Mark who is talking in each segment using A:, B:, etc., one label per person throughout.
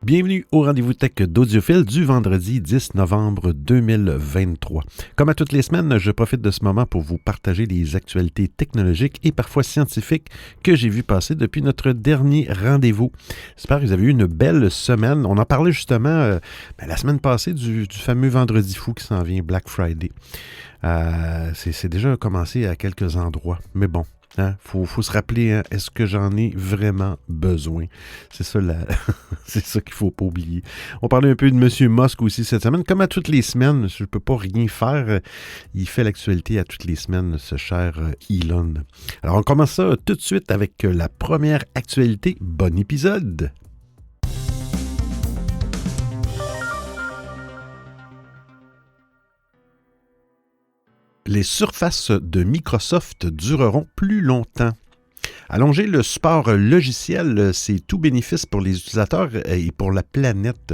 A: Bienvenue au rendez-vous tech d'Audiophile du vendredi 10 novembre 2023. Comme à toutes les semaines, je profite de ce moment pour vous partager les actualités technologiques et parfois scientifiques que j'ai vu passer depuis notre dernier rendez-vous. J'espère que vous avez eu une belle semaine. On en parlait justement la semaine passée du fameux vendredi fou qui s'en vient, Black Friday. C'est déjà commencé à quelques endroits, mais bon. Faut se rappeler, est-ce que j'en ai vraiment besoin? C'est ça, c'est ça qu'il ne faut pas oublier. On parlait un peu de M. Musk aussi cette semaine. Comme à toutes les semaines, je ne peux pas rien faire. Il fait l'actualité à toutes les semaines, ce cher Elon. Alors, on commence ça tout de suite avec la première actualité. Bon épisode! Les surfaces de Microsoft dureront plus longtemps. Allonger le support logiciel, c'est tout bénéfice pour les utilisateurs et pour la planète.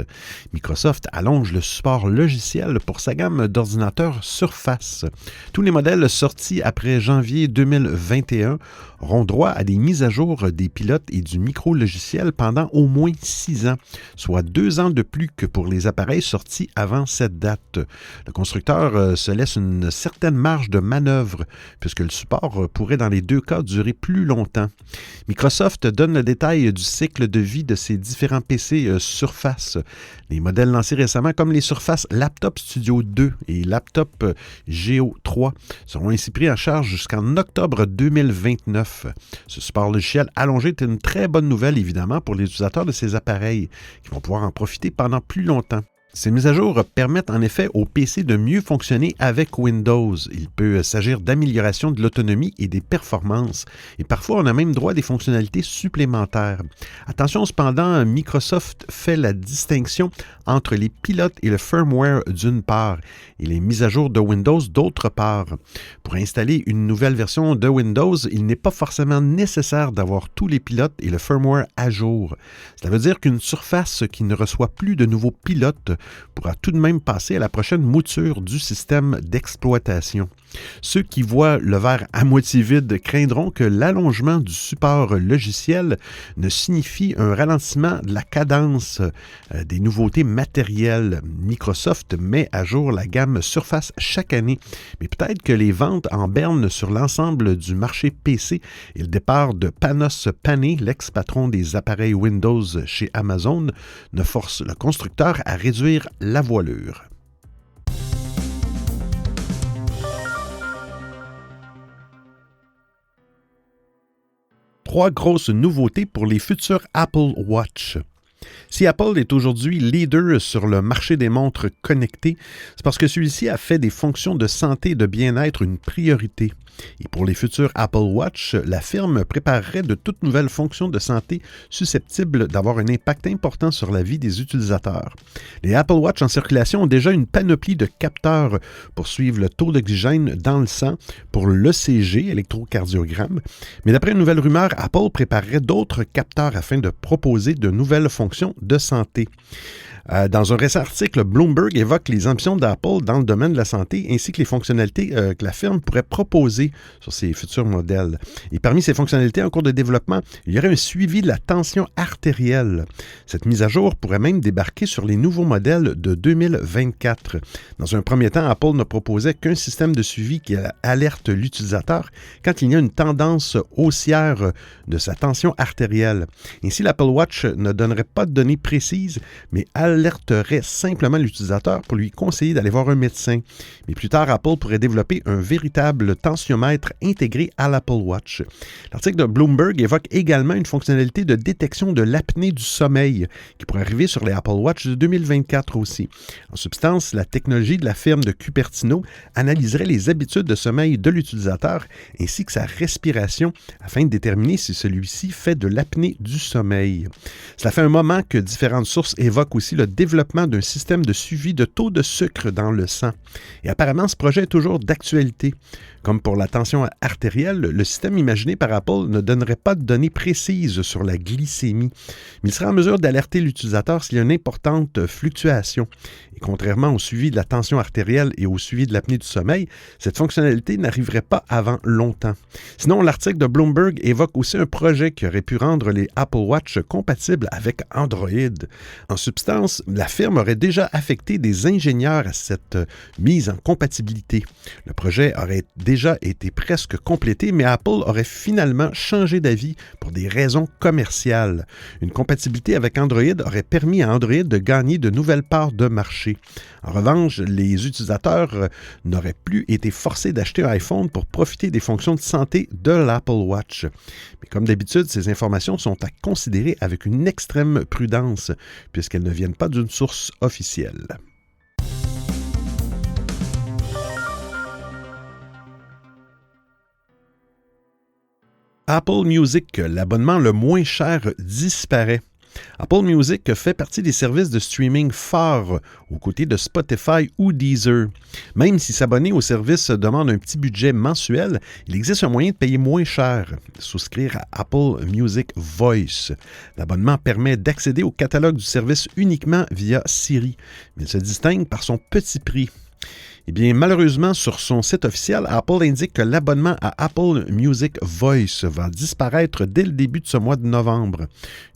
A: Microsoft allonge le support logiciel pour sa gamme d'ordinateurs Surface. Tous les modèles sortis après janvier 2021 auront droit à des mises à jour des pilotes et du micro-logiciel pendant au moins 6 ans, soit 2 ans de plus que pour les appareils sortis avant cette date. Le constructeur se laisse une certaine marge de manœuvre, puisque le support pourrait dans les deux cas durer plus longtemps. Microsoft donne le détail du cycle de vie de ses différents PC Surface. Les modèles lancés récemment, comme les Surface Laptop Studio 2 et Laptop Geo 3, seront ainsi pris en charge jusqu'en octobre 2029. Ce support logiciel allongé est une très bonne nouvelle, évidemment, pour les utilisateurs de ces appareils, qui vont pouvoir en profiter pendant plus longtemps. Ces mises à jour permettent en effet au PC de mieux fonctionner avec Windows. Il peut s'agir d'amélioration de l'autonomie et des performances. Et parfois, on a même droit à des fonctionnalités supplémentaires. Attention cependant, Microsoft fait la distinction entre les pilotes et le firmware d'une part et les mises à jour de Windows d'autre part. Pour installer une nouvelle version de Windows, il n'est pas forcément nécessaire d'avoir tous les pilotes et le firmware à jour. Cela veut dire qu'une surface qui ne reçoit plus de nouveaux pilotes pourra tout de même passer à la prochaine mouture du système d'exploitation. Ceux qui voient le verre à moitié vide craindront que l'allongement du support logiciel ne signifie un ralentissement de la cadence des nouveautés matérielles. Microsoft met à jour la gamme Surface chaque année, mais peut-être que les ventes en berne sur l'ensemble du marché PC et le départ de Panos Panay, l'ex-patron des appareils Windows chez Amazon, ne forcent le constructeur à réduire la voilure. Trois grosses nouveautés pour les futurs Apple Watch. Si Apple est aujourd'hui leader sur le marché des montres connectées, c'est parce que celui-ci a fait des fonctions de santé et de bien-être une priorité. Et pour les futurs Apple Watch, la firme préparerait de toutes nouvelles fonctions de santé susceptibles d'avoir un impact important sur la vie des utilisateurs. Les Apple Watch en circulation ont déjà une panoplie de capteurs pour suivre le taux d'oxygène dans le sang, pour l'ECG, électrocardiogramme. Mais d'après une nouvelle rumeur, Apple préparerait d'autres capteurs afin de proposer de nouvelles fonctions de santé. Dans un récent article, Bloomberg évoque les ambitions d'Apple dans le domaine de la santé ainsi que les fonctionnalités que la firme pourrait proposer sur ses futurs modèles. Et parmi ces fonctionnalités en cours de développement, il y aurait un suivi de la tension artérielle. Cette mise à jour pourrait même débarquer sur les nouveaux modèles de 2024. Dans un premier temps, Apple ne proposait qu'un système de suivi qui alerte l'utilisateur quand il y a une tendance haussière de sa tension artérielle. Ainsi, l'Apple Watch ne donnerait pas de données précises, mais alerterait simplement l'utilisateur pour lui conseiller d'aller voir un médecin. Mais plus tard, Apple pourrait développer un véritable tensiomètre intégré à l'Apple Watch. L'article de Bloomberg évoque également une fonctionnalité de détection de l'apnée du sommeil qui pourrait arriver sur les Apple Watch de 2024 aussi. En substance, la technologie de la firme de Cupertino analyserait les habitudes de sommeil de l'utilisateur ainsi que sa respiration afin de déterminer si celui-ci fait de l'apnée du sommeil. Cela fait un moment que différentes sources évoquent aussi le développement d'un système de suivi de taux de sucre dans le sang. Et apparemment, ce projet est toujours d'actualité. Comme pour la tension artérielle, le système imaginé par Apple ne donnerait pas de données précises sur la glycémie, mais il serait en mesure d'alerter l'utilisateur s'il y a une importante fluctuation. Et contrairement au suivi de la tension artérielle et au suivi de l'apnée du sommeil, cette fonctionnalité n'arriverait pas avant longtemps. Sinon, l'article de Bloomberg évoque aussi un projet qui aurait pu rendre les Apple Watch compatibles avec Android. En substance, la firme aurait déjà affecté des ingénieurs à cette mise en compatibilité. Le projet aurait déjà été presque complété, mais Apple aurait finalement changé d'avis pour des raisons commerciales. Une compatibilité avec Android aurait permis à Android de gagner de nouvelles parts de marché. En revanche, les utilisateurs n'auraient plus été forcés d'acheter un iPhone pour profiter des fonctions de santé de l'Apple Watch. Mais comme d'habitude, ces informations sont à considérer avec une extrême prudence, puisqu'elles ne viennent pas d'une source officielle. Apple Music, l'abonnement le moins cher, disparaît. Apple Music fait partie des services de streaming phares aux côtés de Spotify ou Deezer. Même si s'abonner au service demande un petit budget mensuel, il existe un moyen de payer moins cher, souscrire à Apple Music Voice. L'abonnement permet d'accéder au catalogue du service uniquement via Siri, mais il se distingue par son petit prix. Eh bien, malheureusement, sur son site officiel, Apple indique que l'abonnement à Apple Music Voice va disparaître dès le début de ce mois de novembre.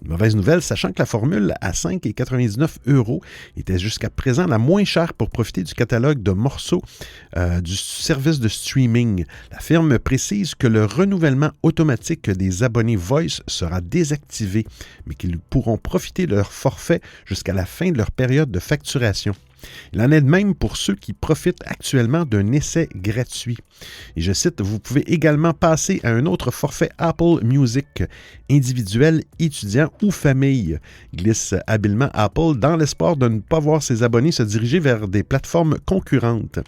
A: Une mauvaise nouvelle, sachant que la formule à 5,99 € était jusqu'à présent la moins chère pour profiter du catalogue de morceaux du service de streaming. La firme précise que le renouvellement automatique des abonnés Voice sera désactivé, mais qu'ils pourront profiter de leur forfait jusqu'à la fin de leur période de facturation. Il en est de même pour ceux qui profitent actuellement d'un essai gratuit. Et je cite, « Vous pouvez également passer à un autre forfait Apple Music, individuel, étudiant ou famille », glisse habilement Apple dans l'espoir de ne pas voir ses abonnés se diriger vers des plateformes concurrentes.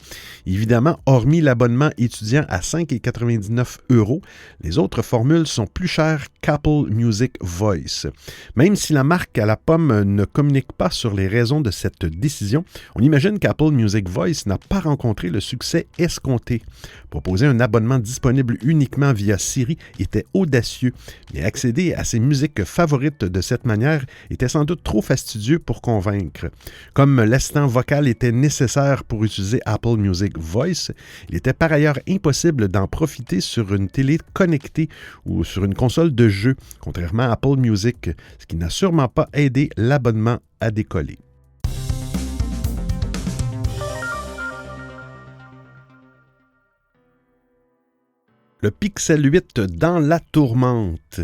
A: Évidemment, hormis l'abonnement étudiant à 5,99 €, les autres formules sont plus chères qu'Apple Music Voice. Même si la marque à la pomme ne communique pas sur les raisons de cette décision, on imagine qu'Apple Music Voice n'a pas rencontré le succès escompté. Proposer un abonnement disponible uniquement via Siri était audacieux, mais accéder à ses musiques favorites de cette manière était sans doute trop fastidieux pour convaincre. Comme l'assistant vocal était nécessaire pour utiliser Apple Music Voice, il était par ailleurs impossible d'en profiter sur une télé connectée ou sur une console de jeu, contrairement à Apple Music, ce qui n'a sûrement pas aidé l'abonnement à décoller. Le Pixel 8 dans la tourmente.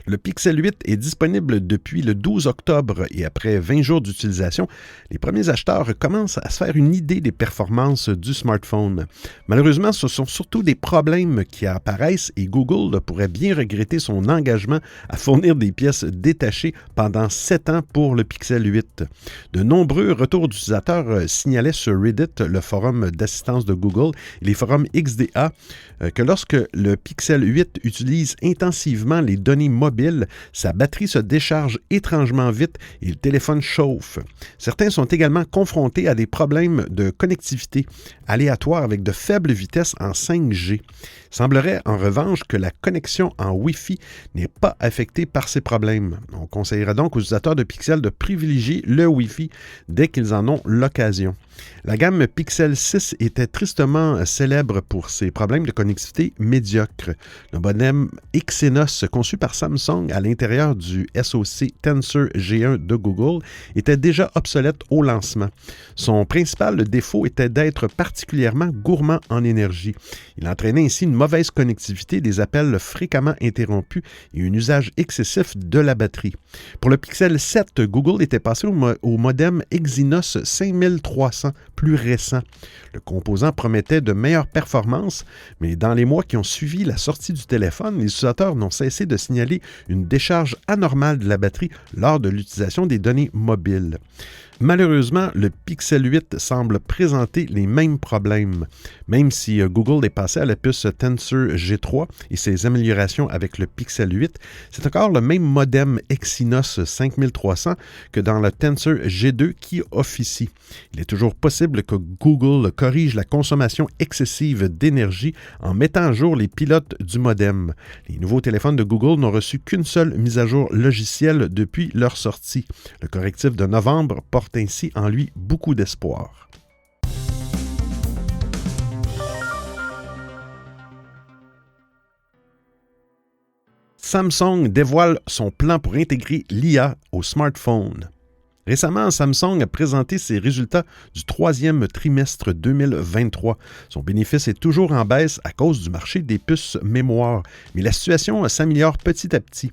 A: Le Pixel 8 est disponible depuis le 12 octobre et après 20 jours d'utilisation, les premiers acheteurs commencent à se faire une idée des performances du smartphone. Malheureusement, ce sont surtout des problèmes qui apparaissent et Google pourrait bien regretter son engagement à fournir des pièces détachées pendant 7 ans pour le Pixel 8. De nombreux retours d'utilisateurs signalaient sur Reddit, le forum d'assistance de Google, et les forums XDA, que lorsque le Pixel 8 utilise intensivement les données mobiles, sa batterie se décharge étrangement vite et le téléphone chauffe. Certains sont également confrontés à des problèmes de connectivité aléatoire avec de faibles vitesses en 5G. Il semblerait en revanche que la connexion en Wi-Fi n'est pas affectée par ces problèmes. On conseillera donc aux utilisateurs de Pixel de privilégier le Wi-Fi dès qu'ils en ont l'occasion. La gamme Pixel 6 était tristement célèbre pour ses problèmes de connectivité médiocres. Le modem Exynos, conçu par Samsung à l'intérieur du SoC Tensor G1 de Google, était déjà obsolète au lancement. Son principal défaut était d'être particulièrement gourmand en énergie. Il entraînait ainsi une mauvaise connectivité, des appels fréquemment interrompus et un usage excessif de la batterie. Pour le Pixel 7, Google était passé au modem Exynos 5300, plus récent. Le composant promettait de meilleures performances, mais dans les mois qui ont suivi la sortie du téléphone, les utilisateurs n'ont cessé de signaler une décharge anormale de la batterie lors de l'utilisation des données mobiles. Malheureusement, le Pixel 8 semble présenter les mêmes problèmes. Même si Google est passé à la puce Tensor G3 et ses améliorations avec le Pixel 8, c'est encore le même modem Exynos 5300 que dans le Tensor G2 qui officie. Il est toujours possible que Google corrige la consommation excessive d'énergie en mettant à jour les pilotes du modem. Les nouveaux téléphones de Google n'ont reçu qu'une seule mise à jour logicielle depuis leur sortie. Le correctif de novembre porte ainsi en lui beaucoup d'espoir. Samsung dévoile son plan pour intégrer l'IA au smartphone. Récemment, Samsung a présenté ses résultats du troisième trimestre 2023. Son bénéfice est toujours en baisse à cause du marché des puces mémoire, mais la situation s'améliore petit à petit.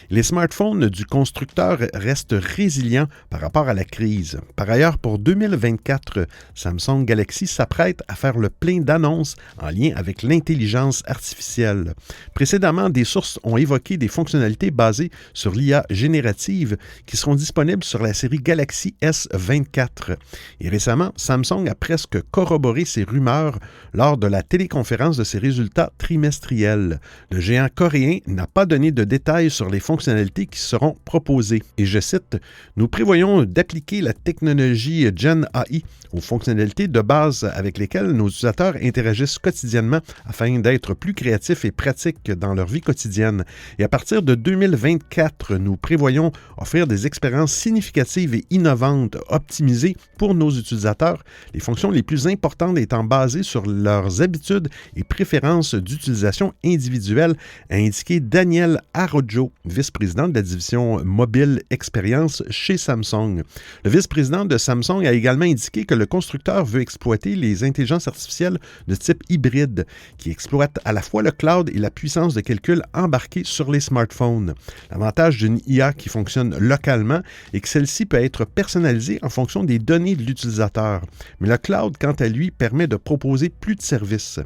A: Les smartphones du constructeur restent résilients par rapport à la crise. Par ailleurs, pour 2024, Samsung Galaxy s'apprête à faire le plein d'annonces en lien avec l'intelligence artificielle. Précédemment, des sources ont évoqué des fonctionnalités basées sur l'IA générative qui seront disponibles sur la série Galaxy S24. Et récemment, Samsung a presque corroboré ces rumeurs lors de la téléconférence de ses résultats trimestriels. Le géant coréen n'a pas donné de détails sur les fonctionnalités qui seront proposées. Et je cite, « Nous prévoyons d'appliquer la technologie Gen AI aux fonctionnalités de base avec lesquelles nos utilisateurs interagissent quotidiennement afin d'être plus créatifs et pratiques dans leur vie quotidienne. Et à partir de 2024, nous prévoyons offrir des expériences significatives et innovantes, optimisées pour nos utilisateurs, les fonctions les plus importantes étant basées sur leurs habitudes et préférences d'utilisation individuelle, a indiqué Daniel Arrojo, vice-président de la division mobile expérience chez Samsung. Le vice-président de Samsung a également indiqué que le constructeur veut exploiter les intelligences artificielles de type hybride, qui exploitent à la fois le cloud et la puissance de calcul embarquée sur les smartphones. L'avantage d'une IA qui fonctionne localement est que celle-ci peut être personnalisée en fonction des données de l'utilisateur. Mais le cloud, quant à lui, permet de proposer plus de services.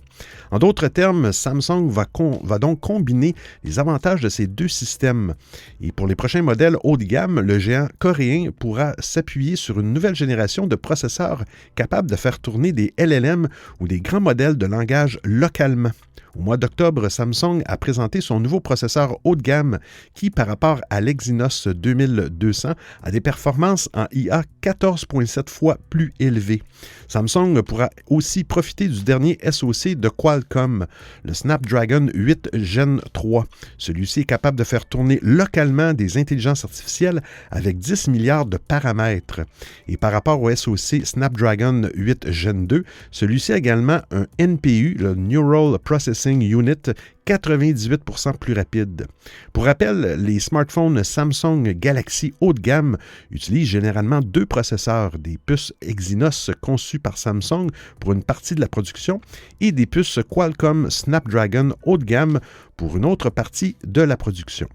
A: En d'autres termes, Samsung va donc combiner les avantages de ces deux systèmes. Et pour les prochains modèles haut de gamme, le géant coréen pourra s'appuyer sur une nouvelle génération de processeurs capables de faire tourner des LLM ou des grands modèles de langage localement. Au mois d'octobre, Samsung a présenté son nouveau processeur haut de gamme qui, par rapport à l'Exynos 2200, a des performances en IA 14,7 fois plus élevées. Samsung pourra aussi profiter du dernier SoC de Qualcomm, le Snapdragon 8 Gen 3. Celui-ci est capable de faire tourner localement des intelligences artificielles avec 10 milliards de paramètres. Et par rapport au SoC Snapdragon 8 Gen 2, celui-ci a également un NPU, le Neural Processing Unit, 98% plus rapide. Pour rappel, les smartphones Samsung Galaxy haut de gamme utilisent généralement deux processeurs, des puces Exynos conçues par Samsung pour une partie de la production et des puces Qualcomm Snapdragon haut de gamme pour une autre partie de la production.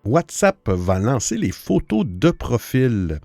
A: WhatsApp va lancer les photos de profil.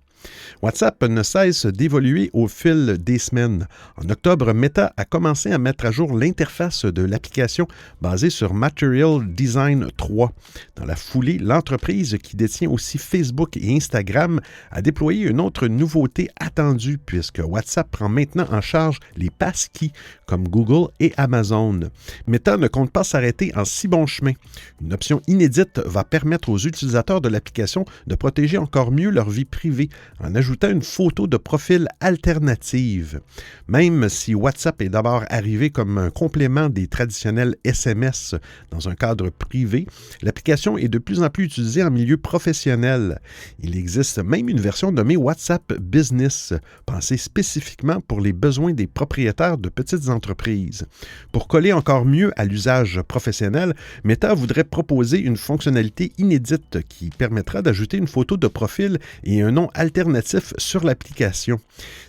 A: WhatsApp ne cesse d'évoluer au fil des semaines. En octobre, Meta a commencé à mettre à jour l'interface de l'application basée sur Material Design 3. Dans la foulée, l'entreprise qui détient aussi Facebook et Instagram a déployé une autre nouveauté attendue puisque WhatsApp prend maintenant en charge les passkeys comme Google et Amazon. Meta ne compte pas s'arrêter en si bon chemin. Une option inédite va permettre aux utilisateurs de l'application de protéger encore mieux leur vie privée en ajoutant une photo de profil alternative. Même si WhatsApp est d'abord arrivé comme un complément des traditionnels SMS dans un cadre privé, l'application est de plus en plus utilisée en milieu professionnel. Il existe même une version nommée WhatsApp Business, pensée spécifiquement pour les besoins des propriétaires de petites entreprises. Pour coller encore mieux à l'usage professionnel, Meta voudrait proposer une fonctionnalité inédite qui permettra d'ajouter une photo de profil et un nom alternatif alternatif sur l'application.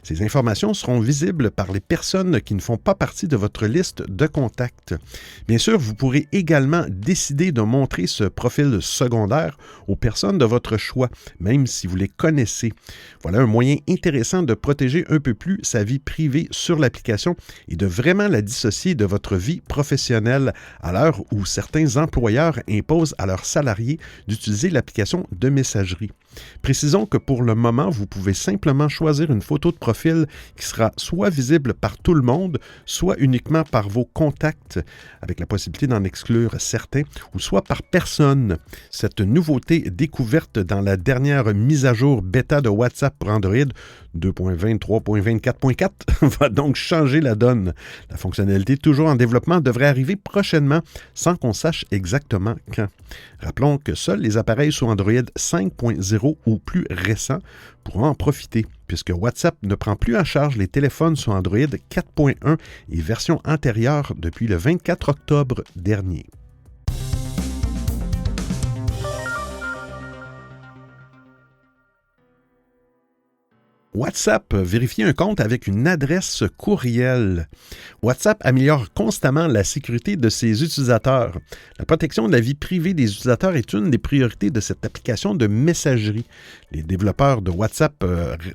A: Ces informations seront visibles par les personnes qui ne font pas partie de votre liste de contacts. Bien sûr, vous pourrez également décider de montrer ce profil secondaire aux personnes de votre choix, même si vous les connaissez. Voilà un moyen intéressant de protéger un peu plus sa vie privée sur l'application et de vraiment la dissocier de votre vie professionnelle à l'heure où certains employeurs imposent à leurs salariés d'utiliser l'application de messagerie. Précisons que pour le moment, vous pouvez simplement choisir une photo de profil qui sera soit visible par tout le monde, soit uniquement par vos contacts, avec la possibilité d'en exclure certains, ou soit par personne. Cette nouveauté découverte dans la dernière mise à jour bêta de WhatsApp pour Android 2.23.24.4 va donc changer la donne. La fonctionnalité toujours en développement devrait arriver prochainement sans qu'on sache exactement quand. Rappelons que seuls les appareils sous Android 5.0 ou plus récents pourront en profiter, puisque WhatsApp ne prend plus en charge les téléphones sous Android 4.1 et version antérieure depuis le 24 octobre dernier. WhatsApp vérifie un compte avec une adresse courriel. WhatsApp améliore constamment la sécurité de ses utilisateurs. La protection de la vie privée des utilisateurs est une des priorités de cette application de messagerie. Les développeurs de WhatsApp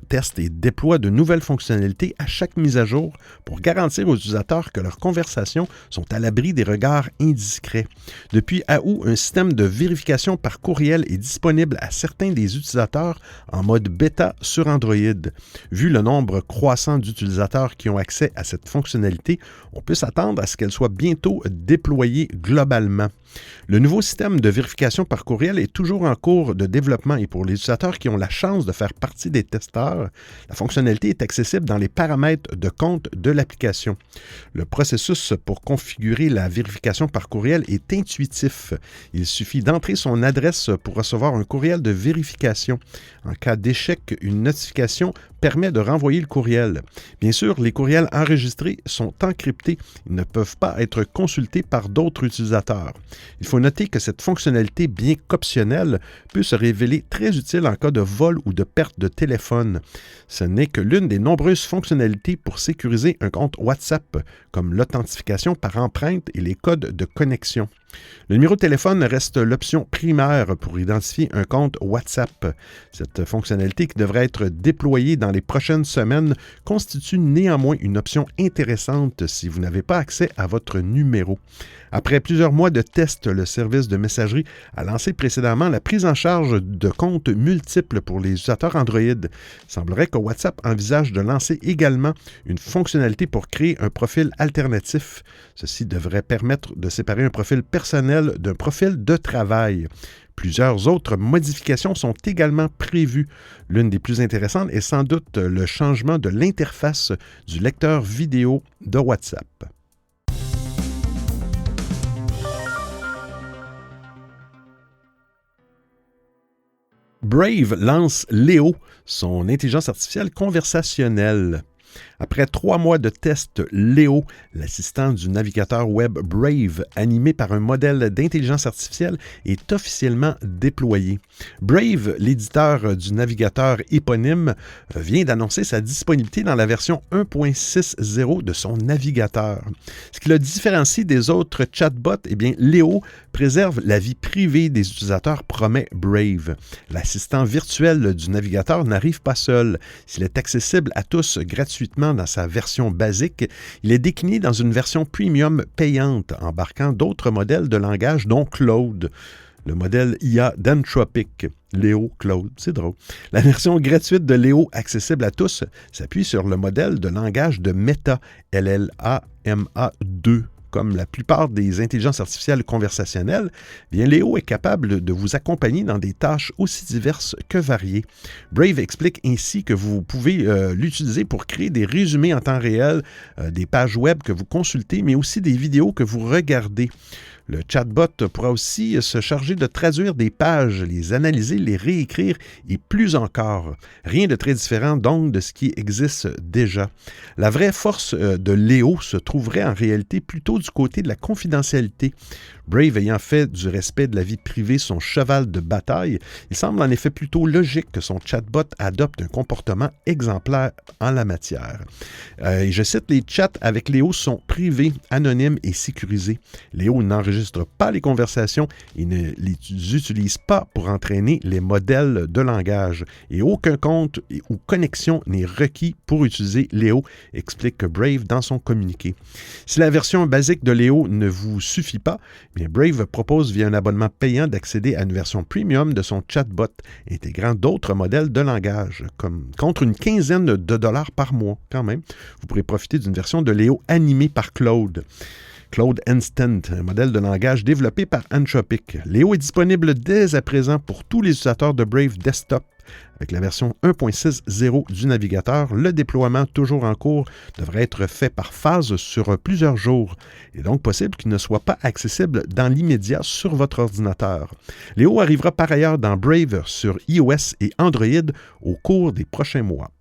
A: testent et déploient de nouvelles fonctionnalités à chaque mise à jour pour garantir aux utilisateurs que leurs conversations sont à l'abri des regards indiscrets. Depuis août, un système de vérification par courriel est disponible à certains des utilisateurs en mode bêta sur Android. Vu le nombre croissant d'utilisateurs qui ont accès à cette fonctionnalité, on peut s'attendre à ce qu'elle soit bientôt déployée globalement. Le nouveau système de vérification par courriel est toujours en cours de développement et pour les utilisateurs qui ont la chance de faire partie des testeurs, la fonctionnalité est accessible dans les paramètres de compte de l'application. Le processus pour configurer la vérification par courriel est intuitif. Il suffit d'entrer son adresse pour recevoir un courriel de vérification. En cas d'échec, une notification permet de renvoyer le courriel. Bien sûr, les courriels enregistrés sont encryptés. Ils ne peuvent pas être consultés par d'autres utilisateurs. Il faut noter que cette fonctionnalité, bien qu'optionnelle, peut se révéler très utile en cas de vol ou de perte de téléphone. Ce n'est que l'une des nombreuses fonctionnalités pour sécuriser un compte WhatsApp, comme l'authentification par empreinte et les codes de connexion. Le numéro de téléphone reste l'option primaire pour identifier un compte WhatsApp. Cette fonctionnalité qui devrait être déployée dans les prochaines semaines constitue néanmoins une option intéressante si vous n'avez pas accès à votre numéro. Après plusieurs mois de tests, le service de messagerie a lancé précédemment la prise en charge de comptes multiples pour les utilisateurs Android. Il semblerait que WhatsApp envisage de lancer également une fonctionnalité pour créer un profil alternatif. Ceci devrait permettre de séparer un profil personnel d'un profil de travail. Plusieurs autres modifications sont également prévues. L'une des plus intéressantes est sans doute le changement de l'interface du lecteur vidéo de WhatsApp. Brave lance Léo, son intelligence artificielle conversationnelle. Après 3 mois de tests, Léo, l'assistant du navigateur web Brave, animé par un modèle d'intelligence artificielle, est officiellement déployé. Brave, l'éditeur du navigateur éponyme, vient d'annoncer sa disponibilité dans la version 1.6.0 de son navigateur. Ce qui le différencie des autres chatbots, eh bien, Léo préserve la vie privée des utilisateurs, promet Brave. L'assistant virtuel du navigateur n'arrive pas seul. S'il est accessible à tous gratuitement dans sa version basique, il est décliné dans une version premium payante, embarquant d'autres modèles de langage, dont Claude. Le modèle IA d'Anthropic, Léo Claude, c'est drôle. La version gratuite de Léo, accessible à tous, s'appuie sur le modèle de langage de Meta, LLaMA 2. Comme la plupart des intelligences artificielles conversationnelles, bien Léo est capable de vous accompagner dans des tâches aussi diverses que variées. Brave explique ainsi que vous pouvez l'utiliser pour créer des résumés en temps réel, des pages web que vous consultez, mais aussi des vidéos que vous regardez. Le chatbot pourra aussi se charger de traduire des pages, les analyser, les réécrire et plus encore. Rien de très différent donc de ce qui existe déjà. La vraie force de Léo se trouverait en réalité plutôt du côté de la confidentialité. Brave ayant fait du respect de la vie privée son cheval de bataille, il semble en effet plutôt logique que son chatbot adopte un comportement exemplaire en la matière. Et je cite, les chats avec Léo sont privés, anonymes et sécurisés. Léo n'enregistre pas les conversations et ne les utilise pas pour entraîner les modèles de langage. Et aucun compte ou connexion n'est requis pour utiliser Léo, explique Brave dans son communiqué. Si la version basique de Léo ne vous suffit pas, bien Brave propose via un abonnement payant d'accéder à une version premium de son chatbot, intégrant d'autres modèles de langage, contre une quinzaine de dollars par mois quand même. Vous pourrez profiter d'une version de Léo animée par Claude. Claude Instant, un modèle de langage développé par Anthropic. Léo est disponible dès à présent pour tous les utilisateurs de Brave Desktop. Avec la version 1.6.0 du navigateur, le déploiement toujours en cours devrait être fait par phase sur plusieurs jours. Il est donc possible qu'il ne soit pas accessible dans l'immédiat sur votre ordinateur. Léo arrivera par ailleurs dans Brave sur iOS et Android au cours des prochains mois.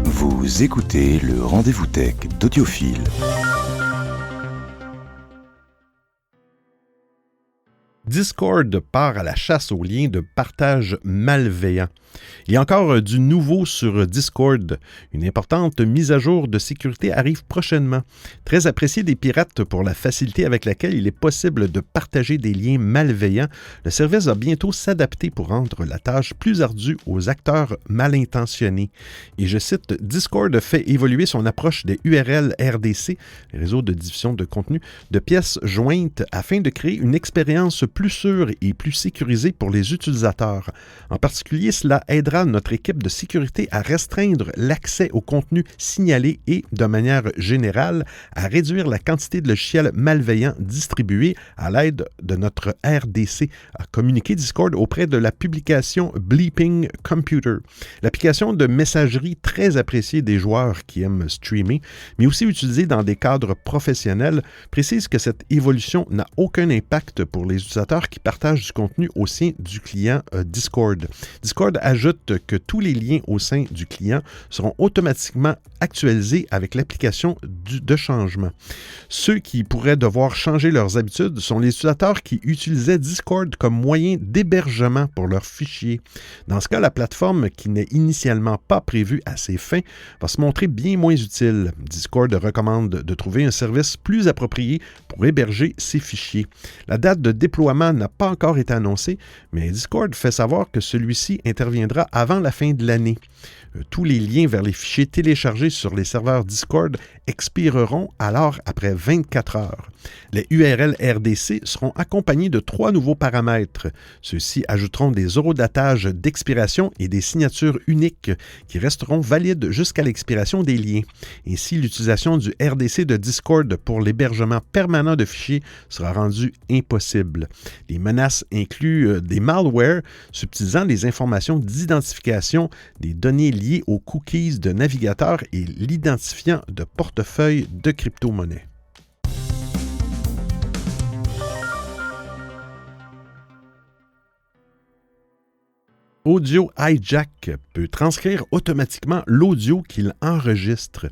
B: Vous écoutez le Rendez-vous Tech d'Audiophile.
A: Discord part à la chasse aux liens de partage malveillants. Il y a encore du nouveau sur Discord. Une importante mise à jour de sécurité arrive prochainement. Très apprécié des pirates pour la facilité avec laquelle il est possible de partager des liens malveillants, le service va bientôt s'adapter pour rendre la tâche plus ardue aux acteurs mal intentionnés. Et je cite, Discord fait évoluer son approche des URL RDC, les réseaux de diffusion de contenu, de pièces jointes afin de créer une expérience plus sûre et plus sécurisée pour les utilisateurs. En particulier, cela aidera notre équipe de sécurité à restreindre l'accès au contenu signalé et, de manière générale, à réduire la quantité de logiciels malveillants distribués à l'aide de notre RDC, a communiqué Discord auprès de la publication Bleeping Computer. L'application de messagerie très appréciée des joueurs qui aiment streamer, mais aussi utilisée dans des cadres professionnels, précise que cette évolution n'a aucun impact pour les utilisateurs qui partagent du contenu au sein du client Discord. Discord ajoute que tous les liens au sein du client seront automatiquement actualisés avec l'application de changement. Ceux qui pourraient devoir changer leurs habitudes sont les utilisateurs qui utilisaient Discord comme moyen d'hébergement pour leurs fichiers. Dans ce cas, la plateforme, qui n'est initialement pas prévue à ces fins, va se montrer bien moins utile. Discord recommande de trouver un service plus approprié pour héberger ces fichiers. La date de déploiement n'a pas encore été annoncée, mais Discord fait savoir que celui-ci interviendra avant la fin de l'année. Tous les liens vers les fichiers téléchargés sur les serveurs Discord expireront alors après 24 heures. Les URL RDC seront accompagnés de 3 nouveaux paramètres. Ceux-ci ajouteront des eurodatages d'expiration et des signatures uniques qui resteront valides jusqu'à l'expiration des liens. Ainsi, l'utilisation du RDC de Discord pour l'hébergement permanent de fichiers sera rendue impossible. Les menaces incluent des malwares subtilisant les informations d'identification des données liées aux cookies de navigateurs et l'identifiant de portefeuille de crypto-monnaies. Audio Hijack peut transcrire automatiquement l'audio qu'il enregistre.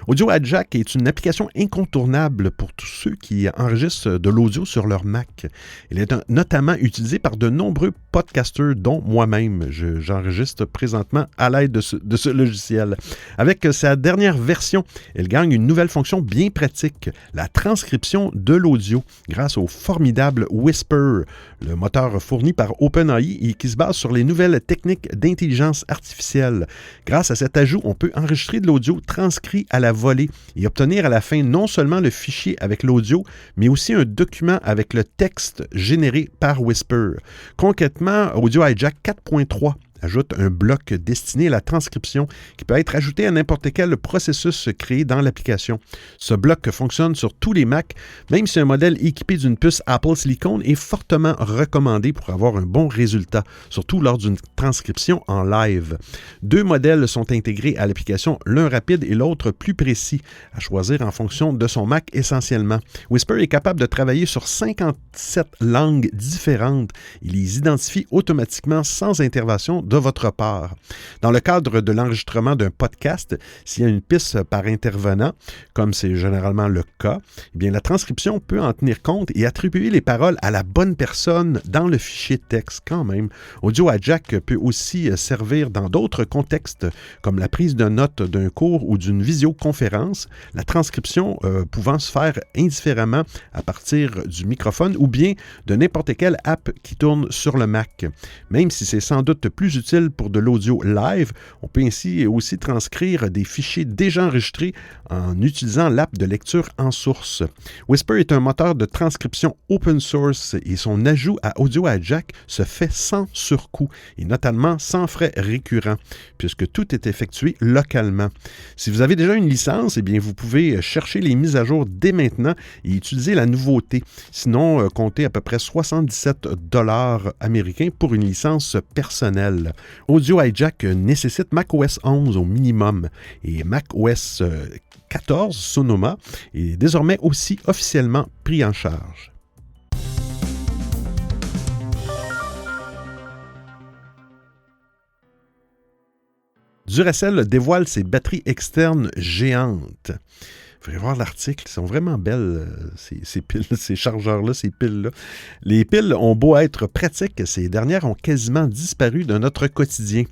A: Audio Hijack est une application incontournable pour tous ceux qui enregistrent de l'audio sur leur Mac. Il est notamment utilisé par de nombreux podcasters, dont moi-même. J'enregistre présentement à l'aide de ce logiciel. Avec sa dernière version, elle gagne une nouvelle fonction bien pratique, la transcription de l'audio, grâce au formidable Whisper, le moteur fourni par OpenAI et qui se base sur les nouvelles techniques d'intelligence artificielle. Grâce à cet ajout, on peut enregistrer de l'audio transcrit à la volée et obtenir à la fin non seulement le fichier avec l'audio, mais aussi un document avec le texte généré par Whisper. Concrètement, Audio Hijack 4.3 ajoute un bloc destiné à la transcription qui peut être ajouté à n'importe quel processus créé dans l'application. Ce bloc fonctionne sur tous les Mac, même si un modèle équipé d'une puce Apple Silicon est fortement recommandé pour avoir un bon résultat, surtout lors d'une transcription en live. 2 modèles sont intégrés à l'application, l'un rapide et l'autre plus précis, à choisir en fonction de son Mac essentiellement. Whisper est capable de travailler sur 57 langues différentes. Il les identifie automatiquement sans intervention de votre part. Dans le cadre de l'enregistrement d'un podcast, s'il y a une piste par intervenant, comme c'est généralement le cas, eh bien, la transcription peut en tenir compte et attribuer les paroles à la bonne personne dans le fichier texte quand même. Audio Hijack peut aussi servir dans d'autres contextes, comme la prise de notes d'un cours ou d'une visioconférence, la transcription pouvant se faire indifféremment à partir du microphone ou bien de n'importe quelle app qui tourne sur le Mac. Même si c'est sans doute plus utile pour de l'audio live, on peut ainsi aussi transcrire des fichiers déjà enregistrés en utilisant l'app de lecture en source. Whisper est un moteur de transcription open source et son ajout à Audio Hijack se fait sans surcoût et notamment sans frais récurrents, puisque tout est effectué localement. Si vous avez déjà une licence, eh bien, vous pouvez chercher les mises à jour dès maintenant et utiliser la nouveauté. Sinon, comptez à peu près 77 $ américains pour une licence personnelle. Audio Hijack nécessite macOS 11 au minimum et macOS 14 Sonoma est désormais aussi officiellement pris en charge. Duracell dévoile ses batteries externes géantes. Vous pouvez voir l'article, ils sont vraiment belles, ces piles, ces chargeurs-là, ces piles-là. Les piles ont beau être pratiques, ces dernières ont quasiment disparu de notre quotidien.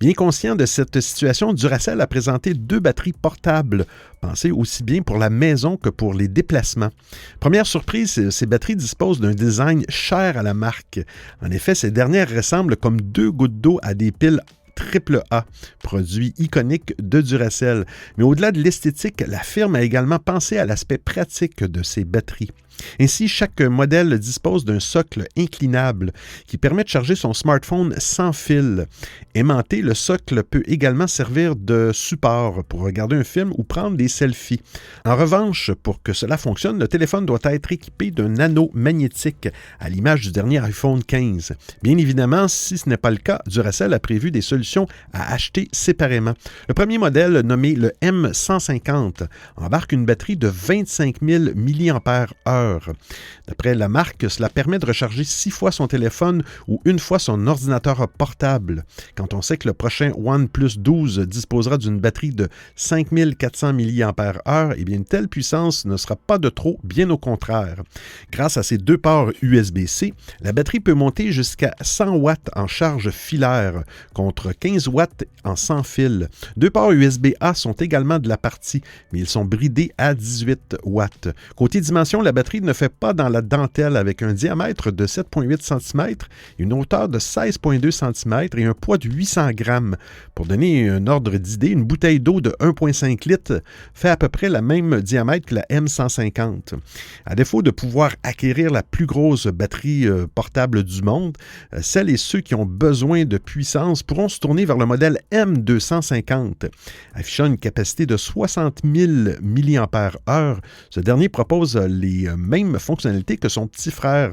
A: Bien conscient de cette situation, Duracell a présenté 2 batteries portables, pensées aussi bien pour la maison que pour les déplacements. Première surprise, ces batteries disposent d'un design cher à la marque. En effet, ces dernières ressemblent comme 2 gouttes d'eau à des piles AAA, produit iconique de Duracell. Mais au-delà de l'esthétique, la firme a également pensé à l'aspect pratique de ses batteries. Ainsi, chaque modèle dispose d'un socle inclinable qui permet de charger son smartphone sans fil. Aimanté, le socle peut également servir de support pour regarder un film ou prendre des selfies. En revanche, pour que cela fonctionne, le téléphone doit être équipé d'un anneau magnétique à l'image du dernier iPhone 15. Bien évidemment, si ce n'est pas le cas, Duracell a prévu des solutions à acheter séparément. Le premier modèle, nommé le M150, embarque une batterie de 25 000 mAh. D'après la marque, cela permet de recharger 6 fois son téléphone ou 1 fois son ordinateur portable. Quand on sait que le prochain OnePlus 12 disposera d'une batterie de 5400 mAh, eh bien une telle puissance ne sera pas de trop, bien au contraire. Grâce à ces 2 ports USB-C, la batterie peut monter jusqu'à 100 watts en charge filaire contre 15 watts en sans fil. 2 ports USB-A sont également de la partie, mais ils sont bridés à 18 watts. Côté dimension, la batterie ne fait pas dans la dentelle avec un diamètre de 7,8 cm, une hauteur de 16,2 cm et un poids de 800 grammes. Pour donner un ordre d'idée, une bouteille d'eau de 1,5 litres fait à peu près le même diamètre que la M150. À défaut de pouvoir acquérir la plus grosse batterie portable du monde, celles et ceux qui ont besoin de puissance pourront se tourner vers le modèle M250. Affichant une capacité de 60 000 mAh, ce dernier propose les mêmes fonctionnalités que son petit frère.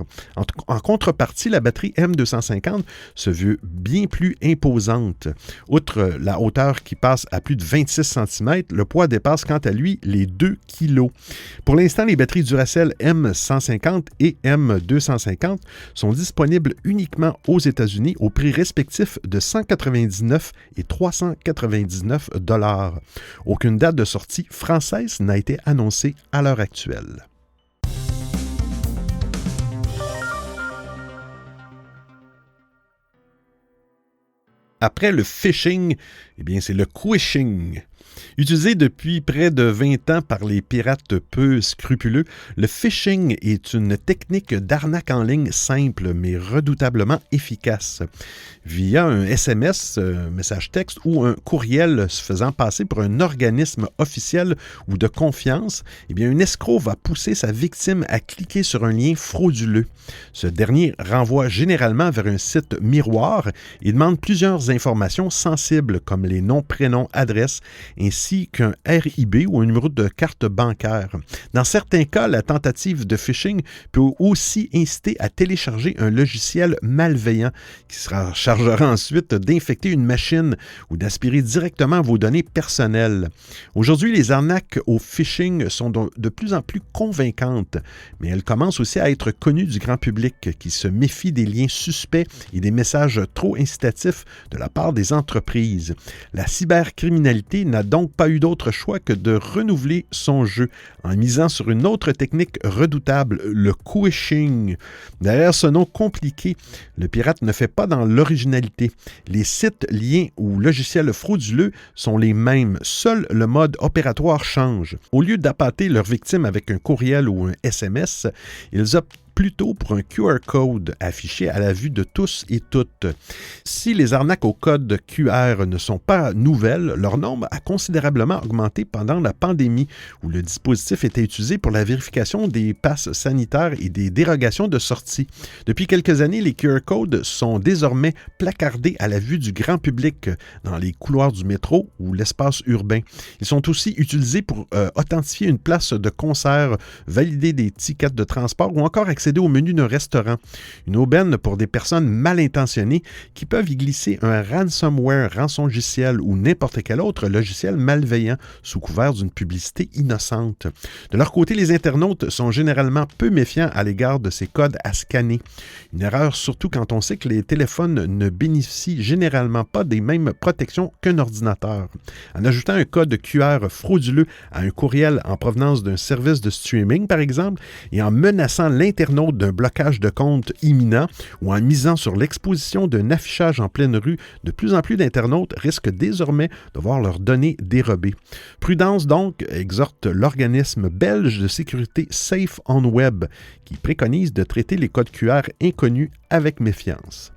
A: En contrepartie, la batterie M250 se veut bien plus imposante. Outre la hauteur qui passe à plus de 26 cm, le poids dépasse quant à lui les 2 kg. Pour l'instant, les batteries Duracell M150 et M250 sont disponibles uniquement aux États-Unis au prix respectif de 199 et 399 $. Aucune date de sortie française n'a été annoncée à l'heure actuelle. Après le phishing, eh bien, c'est le quishing. Utilisé depuis près de 20 ans par les pirates peu scrupuleux, le phishing est une technique d'arnaque en ligne simple mais redoutablement efficace. Via un SMS, message texte ou un courriel se faisant passer pour un organisme officiel ou de confiance, eh bien, un escroc va pousser sa victime à cliquer sur un lien frauduleux. Ce dernier renvoie généralement vers un site miroir et demande plusieurs informations sensibles comme les noms, prénoms, adresses, ainsi qu'un RIB ou un numéro de carte bancaire. Dans certains cas, la tentative de phishing peut aussi inciter à télécharger un logiciel malveillant qui sera chargera ensuite d'infecter une machine ou d'aspirer directement vos données personnelles. Aujourd'hui, les arnaques au phishing sont de plus en plus convaincantes, mais elles commencent aussi à être connues du grand public qui se méfie des liens suspects et des messages trop incitatifs de la part des entreprises. La cybercriminalité n'a donc pas eu d'autre choix que de renouveler son jeu en misant sur une autre technique redoutable, le quishing. Derrière ce nom compliqué, le pirate ne fait pas dans l'originalité. Les sites, liens ou logiciels frauduleux sont les mêmes. Seul le mode opératoire change. Au lieu d'appâter leurs victimes avec un courriel ou un SMS, ils optent plutôt pour un QR code affiché à la vue de tous et toutes. Si les arnaques au code QR ne sont pas nouvelles, leur nombre a considérablement augmenté pendant la pandémie, où le dispositif était utilisé pour la vérification des passes sanitaires et des dérogations de sortie. Depuis quelques années, les QR codes sont désormais placardés à la vue du grand public dans les couloirs du métro ou l'espace urbain. Ils sont aussi utilisés pour authentifier une place de concert, valider des tickets de transport ou encore accéder au menu d'un restaurant. Une aubaine pour des personnes mal intentionnées qui peuvent y glisser un ransomware, rançongiciel ou n'importe quel autre logiciel malveillant sous couvert d'une publicité innocente. De leur côté, les internautes sont généralement peu méfiants à l'égard de ces codes à scanner. Une erreur surtout quand on sait que les téléphones ne bénéficient généralement pas des mêmes protections qu'un ordinateur. En ajoutant un code QR frauduleux à un courriel en provenance d'un service de streaming, par exemple, et en menaçant l'internaute d'un blocage de compte imminent ou en misant sur l'exposition d'un affichage en pleine rue, de plus en plus d'internautes risquent désormais de voir leurs données dérobées. Prudence donc, exhorte l'organisme belge de sécurité Safe on Web, qui préconise de traiter les codes QR inconnus avec méfiance.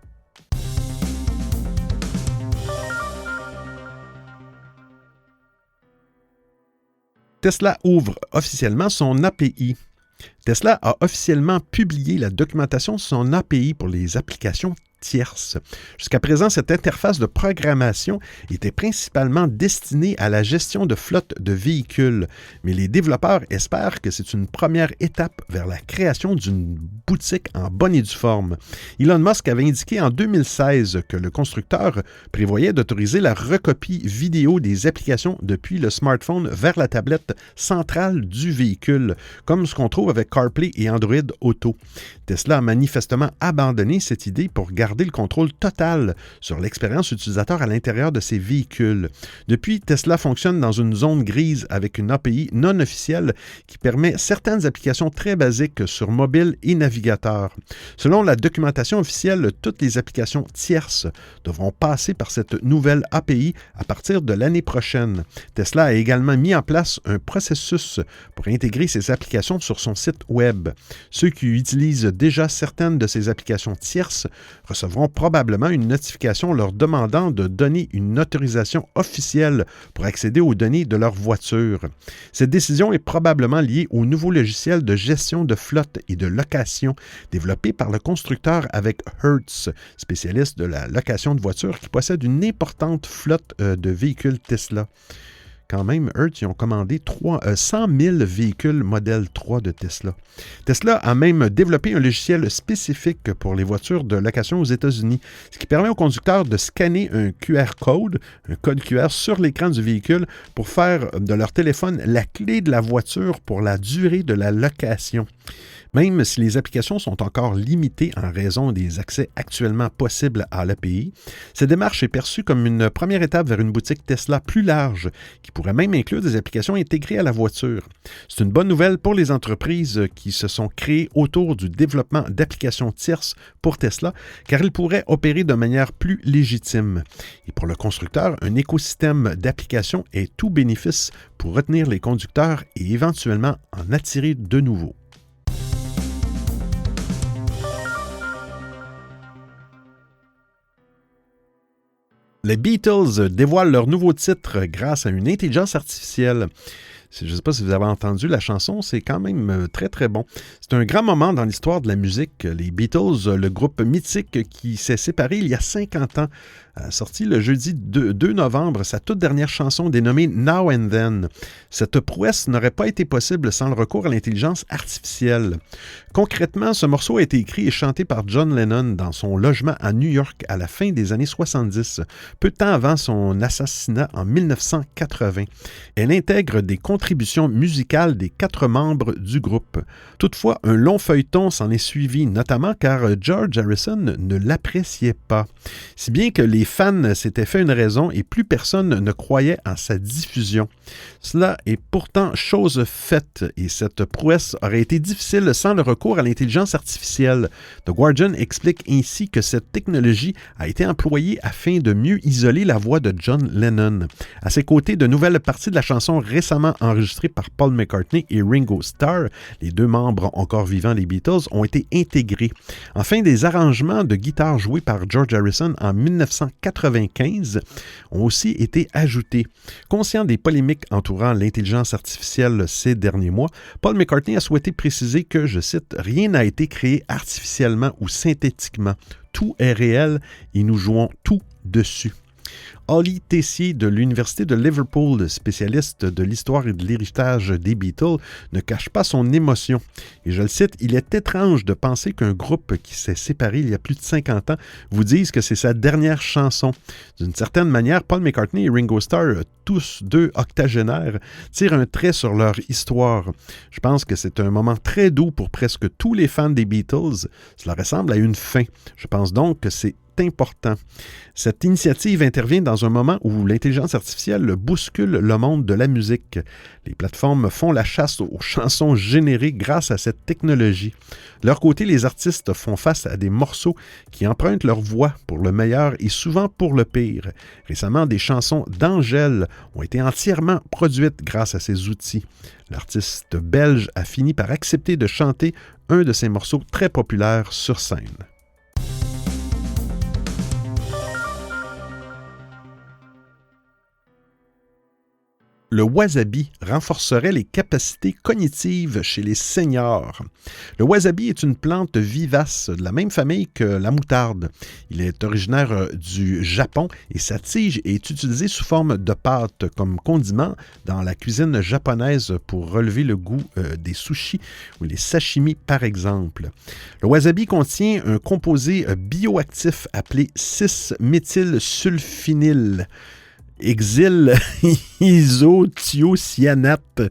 A: Tesla ouvre officiellement son API. Tesla a officiellement publié la documentation de son API pour les applications tierces. Jusqu'à présent, cette interface de programmation était principalement destinée à la gestion de flottes de véhicules, mais les développeurs espèrent que c'est une première étape vers la création d'une boutique en bonne et due forme. Elon Musk avait indiqué en 2016 que le constructeur prévoyait d'autoriser la recopie vidéo des applications depuis le smartphone vers la tablette centrale du véhicule, comme ce qu'on trouve avec CarPlay et Android Auto. Tesla a manifestement abandonné cette idée pour garder le contrôle total sur l'expérience utilisateur à l'intérieur de ses véhicules. Depuis, Tesla fonctionne dans une zone grise avec une API non officielle qui permet certaines applications très basiques sur mobile et navigateur. Selon la documentation officielle, toutes les applications tierces devront passer par cette nouvelle API à partir de l'année prochaine. Tesla a également mis en place un processus pour intégrer ces applications sur son site web. Ceux qui utilisent déjà certaines de ces applications tierces recevront probablement une notification leur demandant de donner une autorisation officielle pour accéder aux données de leur voiture. Cette décision est probablement liée au nouveau logiciel de gestion de flotte et de location développé par le constructeur avec Hertz, spécialiste de la location de voitures qui possède une importante flotte de véhicules Tesla. Quand même, Hertz, ils ont commandé 100 000 véhicules Model 3 de Tesla. Tesla a même développé un logiciel spécifique pour les voitures de location aux États-Unis, ce qui permet aux conducteurs de scanner un code QR sur l'écran du véhicule pour faire de leur téléphone la clé de la voiture pour la durée de la location. Même si les applications sont encore limitées en raison des accès actuellement possibles à l'API, cette démarche est perçue comme une première étape vers une boutique Tesla plus large, qui pourrait même inclure des applications intégrées à la voiture. C'est une bonne nouvelle pour les entreprises qui se sont créées autour du développement d'applications tierces pour Tesla, car ils pourraient opérer de manière plus légitime. Et pour le constructeur, un écosystème d'applications est tout bénéfice pour retenir les conducteurs et éventuellement en attirer de nouveaux. Les Beatles dévoilent leur nouveau titre grâce à une intelligence artificielle. Je ne sais pas si vous avez entendu la chanson, c'est quand même très très bon. C'est un grand moment dans l'histoire de la musique. Les Beatles, le groupe mythique qui s'est séparé il y a 50 ans, a sorti le jeudi 2 novembre sa toute dernière chanson dénommée Now and Then. Cette prouesse n'aurait pas été possible sans le recours à l'intelligence artificielle. Concrètement, ce morceau a été écrit et chanté par John Lennon dans son logement à New York à la fin des années 70, peu de temps avant son assassinat en 1980. Elle intègre des contributions musicales des 4 membres du groupe. Toutefois, un long feuilleton s'en est suivi, notamment car George Harrison ne l'appréciait pas. Si bien que les fans s'étaient fait une raison et plus personne ne croyait en sa diffusion. Cela est pourtant chose faite et cette prouesse aurait été difficile sans le recours à l'intelligence artificielle. The Guardian explique ainsi que cette technologie a été employée afin de mieux isoler la voix de John Lennon. À ses côtés, de nouvelles parties de la chanson récemment enregistrées par Paul McCartney et Ringo Starr, les 2 membres encore vivants des Beatles, ont été intégrés. Enfin, des arrangements de guitare joués par George Harrison en 1995 ont aussi été ajoutés. Conscient des polémiques entourant l'intelligence artificielle ces derniers mois, Paul McCartney a souhaité préciser que, je cite, « Rien n'a été créé artificiellement ou synthétiquement. Tout est réel et nous jouons tout dessus. » Ollie Tessier de l'Université de Liverpool, spécialiste de l'histoire et de l'héritage des Beatles, ne cache pas son émotion. Et je le cite, « Il est étrange de penser qu'un groupe qui s'est séparé il y a plus de 50 ans vous dise que c'est sa dernière chanson. » D'une certaine manière, Paul McCartney et Ringo Starr, tous 2 octogénaires, tirent un trait sur leur histoire. Je pense que c'est un moment très doux pour presque tous les fans des Beatles. Cela ressemble à une fin. Je pense donc que c'est important. Cette initiative intervient dans un moment où l'intelligence artificielle bouscule le monde de la musique. Les plateformes font la chasse aux chansons générées grâce à cette technologie. De leur côté, les artistes font face à des morceaux qui empruntent leur voix pour le meilleur et souvent pour le pire. Récemment, des chansons d'Angèle ont été entièrement produites grâce à ces outils. L'artiste belge a fini par accepter de chanter un de ses morceaux très populaires sur scène. Le wasabi renforcerait les capacités cognitives chez les seniors. Le wasabi est une plante vivace de la même famille que la moutarde. Il est originaire du Japon et sa tige est utilisée sous forme de pâte comme condiment dans la cuisine japonaise pour relever le goût des sushis ou les sashimi par exemple. Le wasabi contient un composé bioactif appelé 6-méthylsulfinyle. Exil isothiocyanate,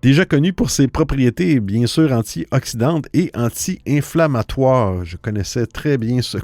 A: déjà connu pour ses propriétés bien sûr antioxydantes et anti-inflammatoires. Je connaissais très bien ce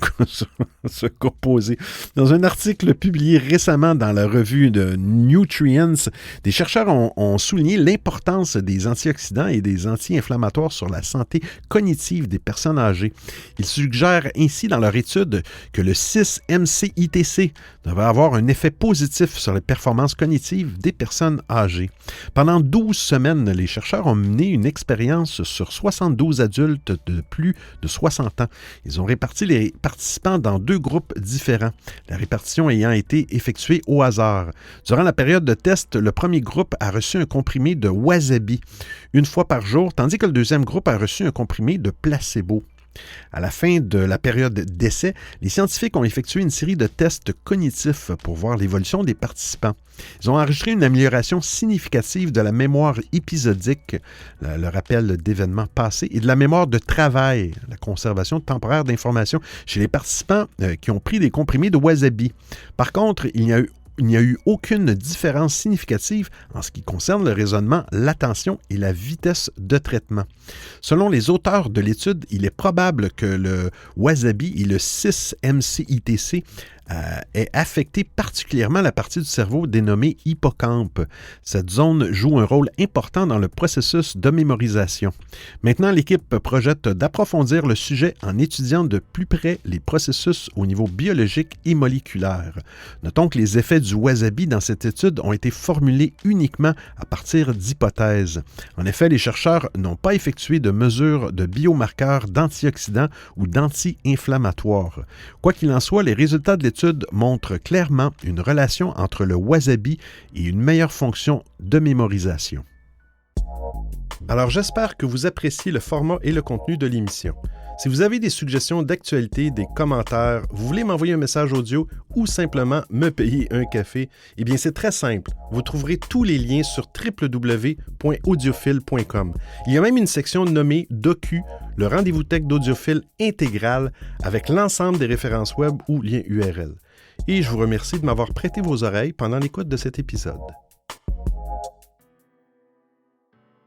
A: composé. Dans un article publié récemment dans la revue de Nutrients, des chercheurs ont souligné l'importance des antioxydants et des anti-inflammatoires sur la santé cognitive des personnes âgées. Ils suggèrent ainsi dans leur étude que le 6-MCITC devrait avoir un effet positif sur les performances cognitives des personnes âgées. Pendant 12 semaines, les chercheurs ont mené une expérience sur 72 adultes de plus de 60 ans. Ils ont réparti les participants dans 2 groupes différents, la répartition ayant été effectuée au hasard. Durant la période de test, le premier groupe a reçu un comprimé de wasabi 1 fois par jour, tandis que le deuxième groupe a reçu un comprimé de placebo. À la fin de la période d'essai, les scientifiques ont effectué une série de tests cognitifs pour voir l'évolution des participants. Ils ont enregistré une amélioration significative de la mémoire épisodique, le rappel d'événements passés, et de la mémoire de travail, la conservation temporaire d'informations, chez les participants qui ont pris des comprimés de wasabi. Par contre, il n'y a eu aucune différence significative en ce qui concerne le raisonnement, l'attention et la vitesse de traitement. Selon les auteurs de l'étude, il est probable que le wasabi et le 6-MCITC ait affecté particulièrement la partie du cerveau dénommée hippocampe. Cette zone joue un rôle important dans le processus de mémorisation. Maintenant, l'équipe projette d'approfondir le sujet en étudiant de plus près les processus au niveau biologique et moléculaire. Notons que les effets du wasabi dans cette étude ont été formulés uniquement à partir d'hypothèses. En effet, les chercheurs n'ont pas effectué de mesures de biomarqueurs d'antioxydants ou d'anti-inflammatoires. Quoi qu'il en soit, les résultats de l'étude montrent clairement une relation entre le wasabi et une meilleure fonction de mémorisation. Alors j'espère que vous appréciez le format et le contenu de l'émission. Si vous avez des suggestions d'actualité, des commentaires, vous voulez m'envoyer un message audio ou simplement me payer un café, eh bien c'est très simple. Vous trouverez tous les liens sur www.audiophile.com. Il y a même une section nommée Docu, le rendez-vous tech d'Audiophile intégral avec l'ensemble des références web ou liens URL. Et je vous remercie de m'avoir prêté vos oreilles pendant l'écoute de cet épisode.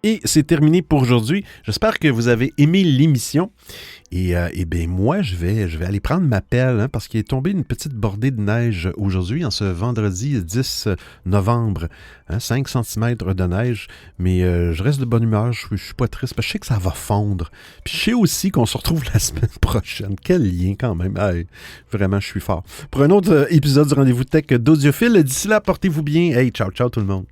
A: Et c'est terminé pour aujourd'hui. J'espère que vous avez aimé l'émission. Et bien moi, je vais aller prendre ma pelle parce qu'il est tombé une petite bordée de neige aujourd'hui, en ce vendredi 10 novembre. 5 cm de neige. Mais je reste de bonne humeur. Je suis pas triste parce que je sais que ça va fondre. Puis je sais aussi qu'on se retrouve la semaine prochaine. Quel lien quand même. Hey, vraiment, je suis fort. Pour un autre épisode du Rendez-vous Tech d'Audiophile. D'ici là, portez-vous bien. Hey, ciao, ciao tout le monde.